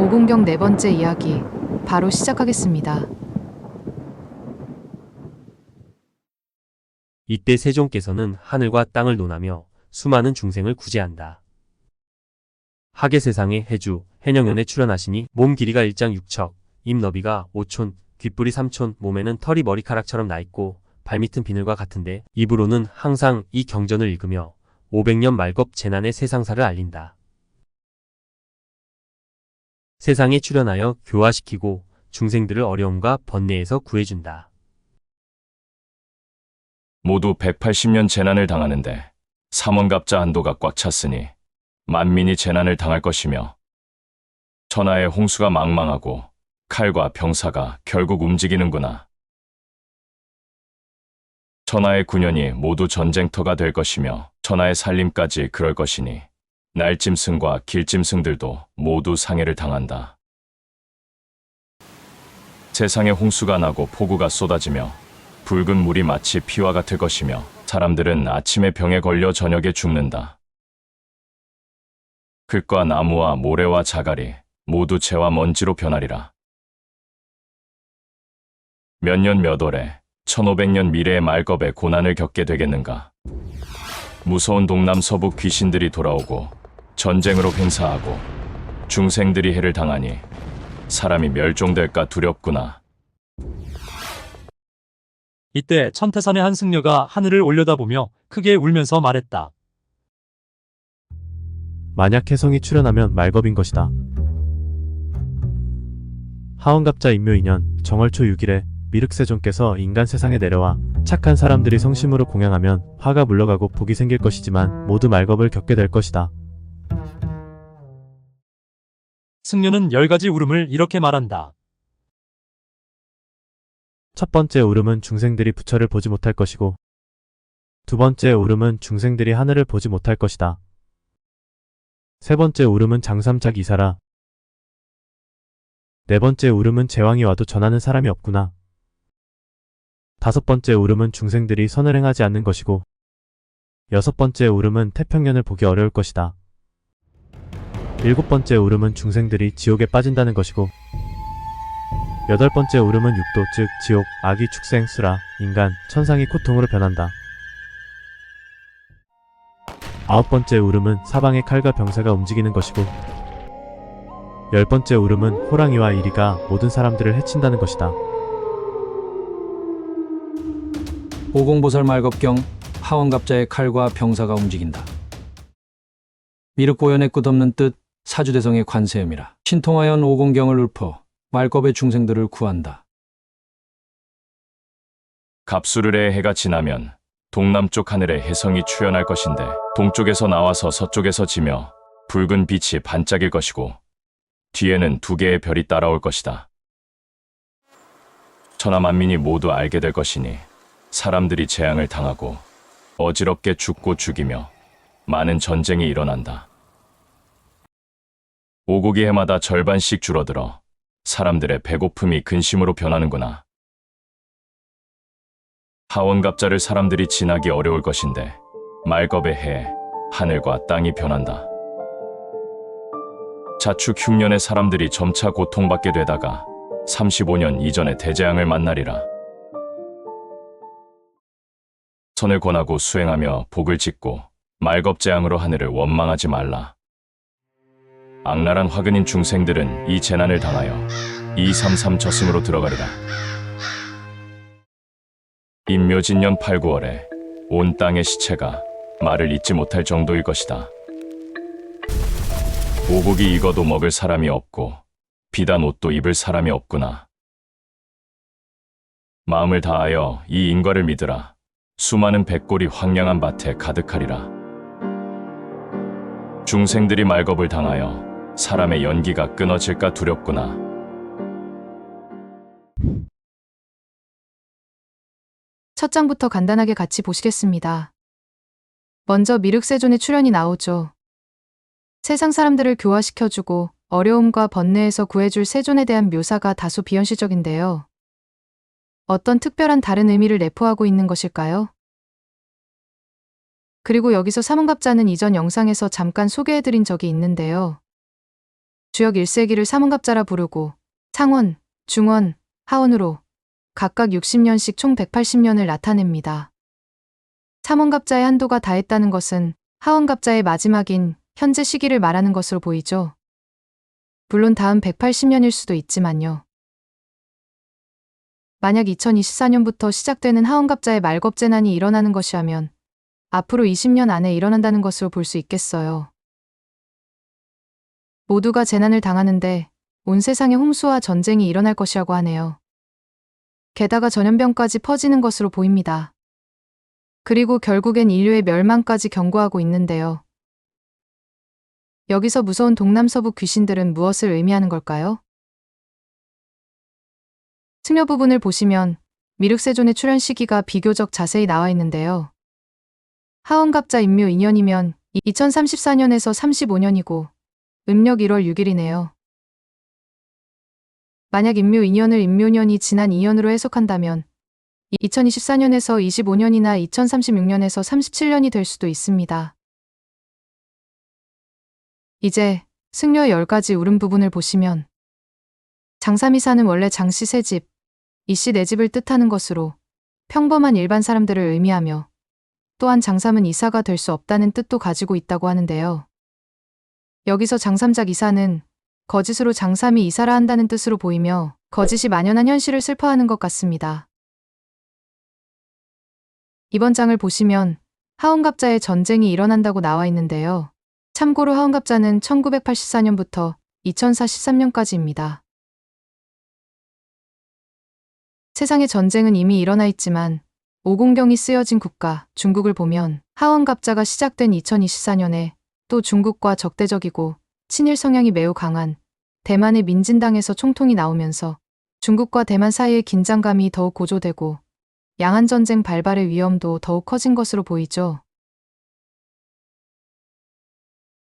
오공경 네 번째 이야기, 바로 시작하겠습니다. 이때 세종께서는 하늘과 땅을 논하며 수많은 중생을 구제한다. 하계 세상에 해주, 해령연에 출현하시니 몸 길이가 1장 6척, 입 너비가 5촌, 귓불이 3촌, 몸에는 털이 머리카락처럼 나있고 발밑은 비늘과 같은데 입으로는 항상 이 경전을 읽으며 500년 말겁 재난의 세상사를 알린다. 세상에 출현하여 교화시키고 중생들을 어려움과 번뇌에서 구해준다. 모두 180년 재난을 당하는데 삼원갑자 한도가 꽉 찼으니 만민이 재난을 당할 것이며 천하의 홍수가 망망하고 칼과 병사가 결국 움직이는구나. 천하의 군연이 모두 전쟁터가 될 것이며 천하의 살림까지 그럴 것이니 날짐승과 길짐승들도 모두 상해를 당한다. 세상에 홍수가 나고 폭우가 쏟아지며 붉은 물이 마치 피와 같을 것이며 사람들은 아침에 병에 걸려 저녁에 죽는다. 글과 나무와 모래와 자갈이 모두 재와 먼지로 변하리라. 몇 년 몇 월에 1500년 미래의 말겁에 고난을 겪게 되겠는가. 무서운 동남서북 귀신들이 돌아오고 전쟁으로 횡사하고 중생들이 해를 당하니 사람이 멸종될까 두렵구나. 이때 천태산의 한 승려가 하늘을 올려다보며 크게 울면서 말했다. 만약 혜성이 출현하면 말겁인 것이다. 하원갑자 인묘2년 정월초 6일에 미륵세존께서 인간 세상에 내려와 착한 사람들이 성심으로 공양하면 화가 물러가고 복이 생길 것이지만 모두 말겁을 겪게 될 것이다. 승려는 10가지 울음을 이렇게 말한다. 첫 번째 울음은 중생들이 부처를 보지 못할 것이고, 두 번째 울음은 중생들이 하늘을 보지 못할 것이다. 세 번째 울음은 장삼작 이사라. 네 번째 울음은 제왕이 와도 전하는 사람이 없구나. 다섯 번째 울음은 중생들이 선을 행하지 않는 것이고, 여섯 번째 울음은 태평년을 보기 어려울 것이다. 일곱 번째 울음은 중생들이 지옥에 빠진다는 것이고, 여덟 번째 울음은 육도 즉 지옥, 아기, 축생, 수라, 인간, 천상이 고통으로 변한다. 아홉 번째 울음은 사방의 칼과 병사가 움직이는 것이고, 열 번째 울음은 호랑이와 이리가 모든 사람들을 해친다는 것이다. 오공보살 말겁경 하원갑자의 칼과 병사가 움직인다. 미륵고연의 끝없는 뜻 사주대성의 관세음이라. 신통하연 오공경을 읊어 말겁의 중생들을 구한다. 갑수르의 해가 지나면 동남쪽 하늘에 혜성이 출현할 것인데 동쪽에서 나와서 서쪽에서 지며 붉은 빛이 반짝일 것이고 뒤에는 두 개의 별이 따라올 것이다. 천하 만민이 모두 알게 될 것이니 사람들이 재앙을 당하고 어지럽게 죽고 죽이며 많은 전쟁이 일어난다. 오고기 해마다 절반씩 줄어들어 사람들의 배고픔이 근심으로 변하는구나. 하원갑자를 사람들이 지나기 어려울 것인데 말겁의 해에 하늘과 땅이 변한다. 자축 흉년에 사람들이 점차 고통받게 되다가 35년 이전에 대재앙을 만나리라. 선을 권하고 수행하며 복을 짓고 말겁재앙으로 하늘을 원망하지 말라. 악랄한 화근인 중생들은 이 재난을 당하여 233 저승으로 들어가리라. 인묘진년 8, 9월에 온 땅의 시체가 말을 잇지 못할 정도일 것이다. 오곡이 익어도 먹을 사람이 없고 비단 옷도 입을 사람이 없구나. 마음을 다하여 이 인과를 믿으라. 수많은 백골이 황량한 밭에 가득하리라. 중생들이 말겁을 당하여 사람의 연기가 끊어질까 두렵구나. 첫 장부터 간단하게 같이 보시겠습니다. 먼저 미륵세존의 출현이 나오죠. 세상 사람들을 교화시켜주고 어려움과 번뇌에서 구해줄 세존에 대한 묘사가 다소 비현실적인데요. 어떤 특별한 다른 의미를 내포하고 있는 것일까요? 그리고 여기서 삼원갑자는 이전 영상에서 잠깐 소개해드린 적이 있는데요. 주역 1세기를 삼원갑자라 부르고 상원, 중원, 하원으로 각각 60년씩 총 180년을 나타냅니다. 삼원갑자의 한도가 다했다는 것은 하원갑자의 마지막인 현재 시기를 말하는 것으로 보이죠. 물론 다음 180년일 수도 있지만요. 만약 2024년부터 시작되는 하원갑자의 말겁재난이 일어나는 것이라면 앞으로 20년 안에 일어난다는 것으로 볼 수 있겠어요. 모두가 재난을 당하는데 온 세상에 홍수와 전쟁이 일어날 것이라고 하네요. 게다가 전염병까지 퍼지는 것으로 보입니다. 그리고 결국엔 인류의 멸망까지 경고하고 있는데요. 여기서 무서운 동남서부 귀신들은 무엇을 의미하는 걸까요? 승려 부분을 보시면 미륵세존의 출현 시기가 비교적 자세히 나와 있는데요. 하원갑자 임묘 2년이면 2034년에서 35년이고 음력 1월 6일이네요. 만약 임묘 2년을 임묘년이 지난 2년으로 해석한다면 2024년에서 25년이나 2036년에서 37년이 될 수도 있습니다. 이제 승려의 10가지 울음 부분을 보시면 장삼이사는 원래 장씨 새집, 이씨 내 집을 뜻하는 것으로 평범한 일반 사람들을 의미하며 또한 장삼은 이사가 될 수 없다는 뜻도 가지고 있다고 하는데요. 여기서 장삼작 이사는 거짓으로 장삼이 이사라 한다는 뜻으로 보이며 거짓이 만연한 현실을 슬퍼하는 것 같습니다. 이번 장을 보시면 하원갑자의 전쟁이 일어난다고 나와 있는데요. 참고로 하원갑자는 1984년부터 2043년까지입니다. 세상의 전쟁은 이미 일어나 있지만 오공경이 쓰여진 국가 중국을 보면 하원갑자가 시작된 2024년에 또 중국과 적대적이고 친일 성향이 매우 강한 대만의 민진당에서 총통이 나오면서 중국과 대만 사이의 긴장감이 더욱 고조되고 양안전쟁 발발의 위험도 더욱 커진 것으로 보이죠.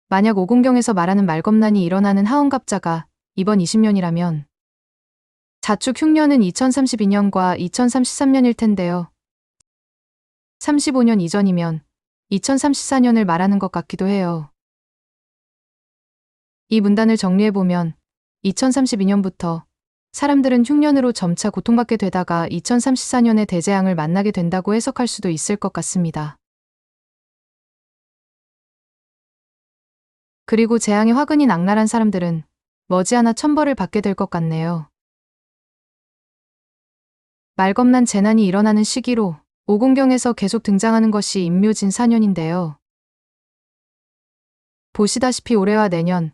만약 오공경에서 말하는 말겁난이 일어나는 하원갑자가 이번 20년이라면 자축 흉년은 2032년과 2033년일 텐데요. 35년 이전이면 2034년을 말하는 것 같기도 해요. 이 문단을 정리해보면 2032년부터 사람들은 흉년으로 점차 고통받게 되다가 2034년에 대재앙을 만나게 된다고 해석할 수도 있을 것 같습니다. 그리고 재앙의 화근이 악랄한 사람들은 머지않아 천벌을 받게 될 것 같네요. 말겁난 재난이 일어나는 시기로 오공경에서 계속 등장하는 것이 임묘진 4년인데요. 보시다시피 올해와 내년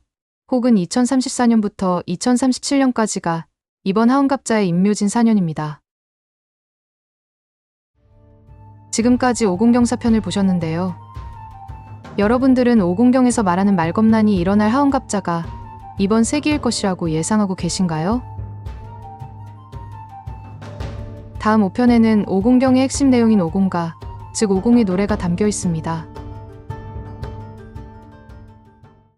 혹은 2034년부터 2037년까지가 이번 하원갑자의 임묘진 4년입니다. 지금까지 오공경사 편을 보셨는데요. 여러분들은 오공경에서 말하는 말겁난이 일어날 하원갑자가 이번 세기일 것이라고 예상하고 계신가요? 다음 5편에는 오공경의 핵심 내용인 오공가, 즉 오공의 노래가 담겨 있습니다.